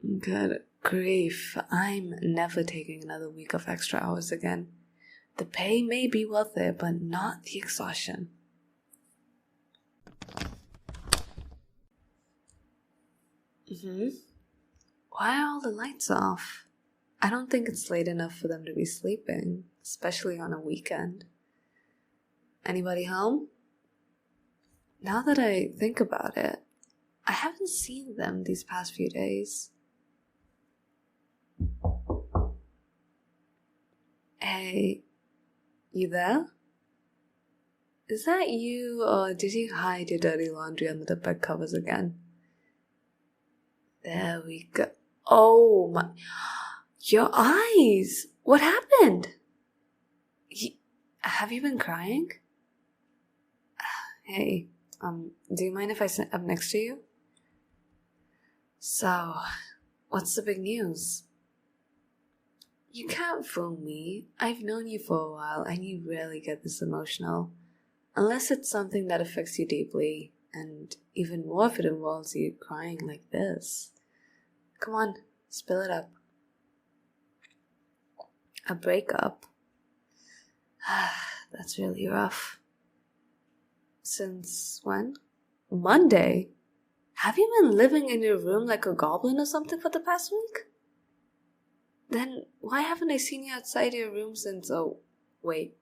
Good grief, I'm never taking another week of extra hours again. The pay may be worth it, but not the exhaustion. Why are all the lights off? I don't think it's late enough for them to be sleeping, especially on a weekend. Anybody home? Now that I think about it, I haven't seen them these past few days. Hey, you there? Is that you, or did you hide your dirty laundry under the bed covers again? There we go. Oh my... Your eyes! What happened? Have you been crying? Hey, do you mind if I sit up next to you? So, what's the big news? You can't fool me. I've known you for a while and you rarely get this emotional. Unless it's something that affects you deeply, and even more if it involves you crying like this. Come on, spill it up. A breakup? That's really rough. Since when? Monday? Have you been living in your room like a goblin or something for the past week? Then why haven't I seen you outside your room since... Oh, wait.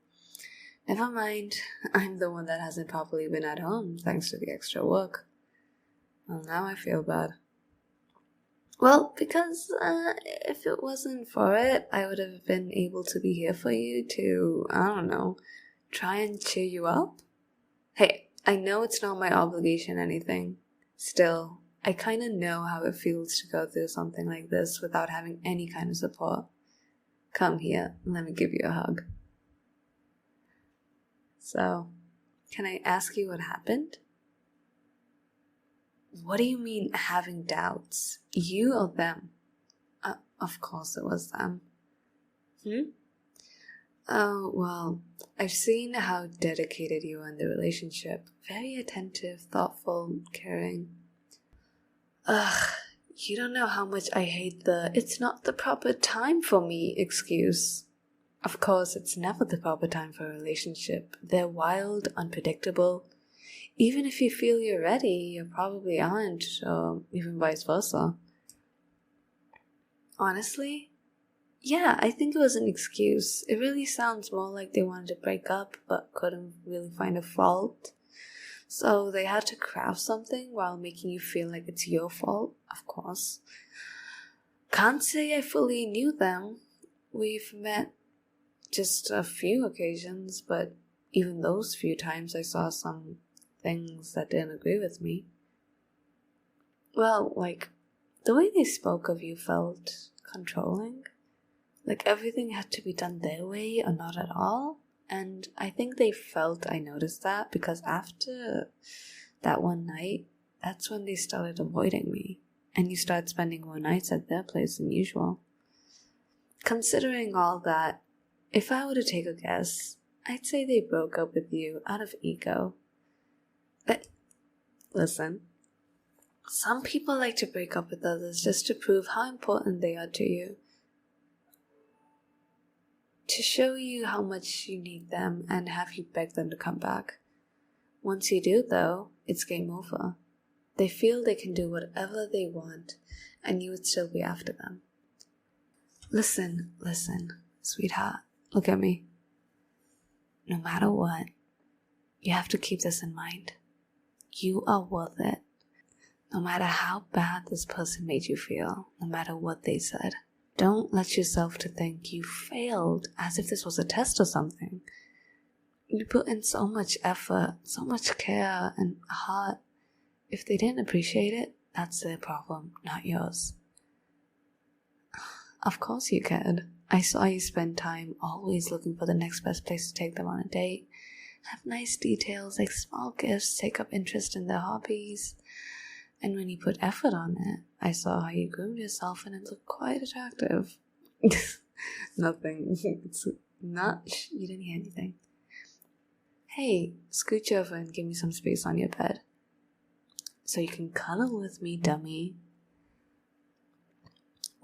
Never mind. I'm the one that hasn't properly been at home thanks to the extra work. Well, now I feel bad. Well, because if it wasn't for it, I would have been able to be here for you to, I don't know, try and cheer you up. Hey, I know it's not my obligation or anything. Still, I kind of know how it feels to go through something like this without having any kind of support. Come here, and let me give you a hug. So, can I ask you what happened? What do you mean having doubts? You or them? Of course it was them. Oh, well, I've seen how dedicated you are in the relationship. Very attentive, thoughtful, caring. You don't know how much I hate the "it's not the proper time for me" excuse. Of course, it's never the proper time for a relationship. They're wild, unpredictable. Even if you feel you're ready, you probably aren't, or even vice versa. Honestly, yeah, I think it was an excuse. It really sounds more like they wanted to break up, but couldn't really find a fault. So they had to craft something while making you feel like it's your fault, of course. Can't say I fully knew them. We've met just a few occasions, but even those few times I saw some things that didn't agree with me. Well, like, the way they spoke of you felt controlling. Like everything had to be done their way or not at all. And I think they felt I noticed that because after that one night, that's when they started avoiding me. And you started spending more nights at their place than usual. Considering all that, if I were to take a guess, I'd say they broke up with you out of ego. But listen, some people like to break up with others just to prove how important they are to you. To show you how much you need them and have you beg them to come back. Once you do, though, it's game over. They feel they can do whatever they want, and you would still be after them. Listen, sweetheart, look at me. No matter what, you have to keep this in mind. You are worth it. No matter how bad this person made you feel, no matter what they said. Don't let yourself to think you failed as if this was a test or something. You put in so much effort, so much care and heart. If they didn't appreciate it, that's their problem, not yours. Of course you cared. I saw you spend time always looking for the next best place to take them on a date. Have nice details like small gifts, take up interest in their hobbies. And when you put effort on it, I saw how you groomed yourself and it looked quite attractive. Nothing. It's not... You didn't hear anything. Hey, scooch over and give me some space on your bed. So you can cuddle with me, dummy.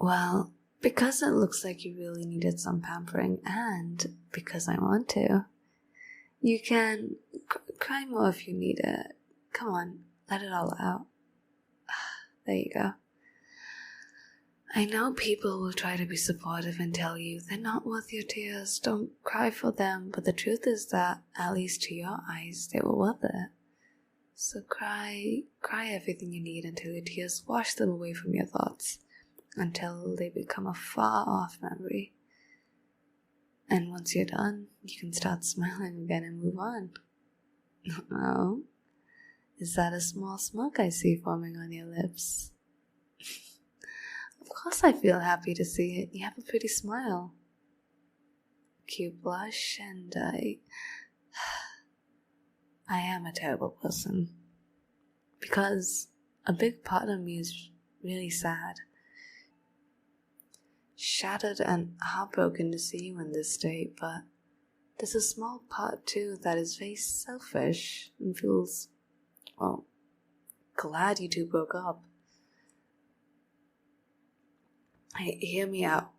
Well, because it looks like you really needed some pampering, and because I want to, you can cry more if you need it. Come on, let it all out. There you go. I know people will try to be supportive and tell you they're not worth your tears, don't cry for them, but the truth is that, at least to your eyes, they were worth it. So cry everything you need until your tears wash them away from your thoughts, until they become a far-off memory. And once you're done, you can start smiling again and move on. Oh, is that a small smirk I see forming on your lips? Of course I feel happy to see it. You have a pretty smile. Cute blush, and I am a terrible person. Because a big part of me is really sad. Shattered and heartbroken to see you in this state, but there's a small part too that is very selfish and feels, well, glad you two broke up. Hear me out.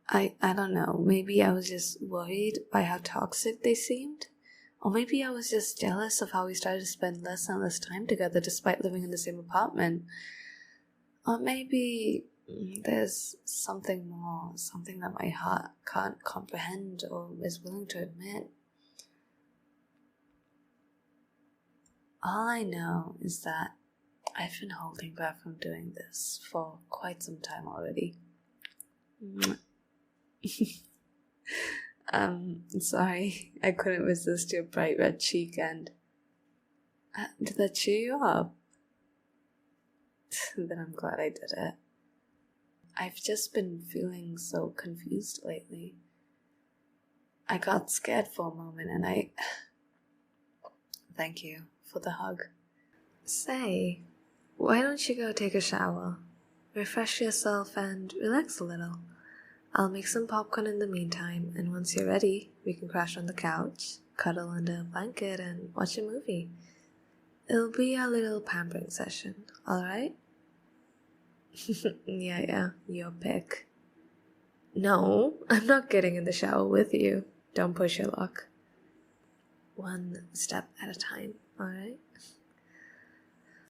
I don't know, maybe I was just worried by how toxic they seemed, or maybe I was just jealous of how we started to spend less and less time together despite living in the same apartment. Or maybe there's something more, something that my heart can't comprehend or is willing to admit. All I know is that I've been holding back from doing this for quite some time already. Sorry, I couldn't resist your bright red cheek, and did that cheer you up? Then I'm glad I did it. I've just been feeling so confused lately. I got scared for a moment, and thank you for the hug. Say, why don't you go take a shower, refresh yourself, and relax a little? I'll make some popcorn in the meantime, and once you're ready, we can crash on the couch, cuddle under a blanket, and watch a movie. It'll be a little pampering session, alright? Yeah, your pick. No, I'm not getting in the shower with you. Don't push your luck. One step at a time, alright?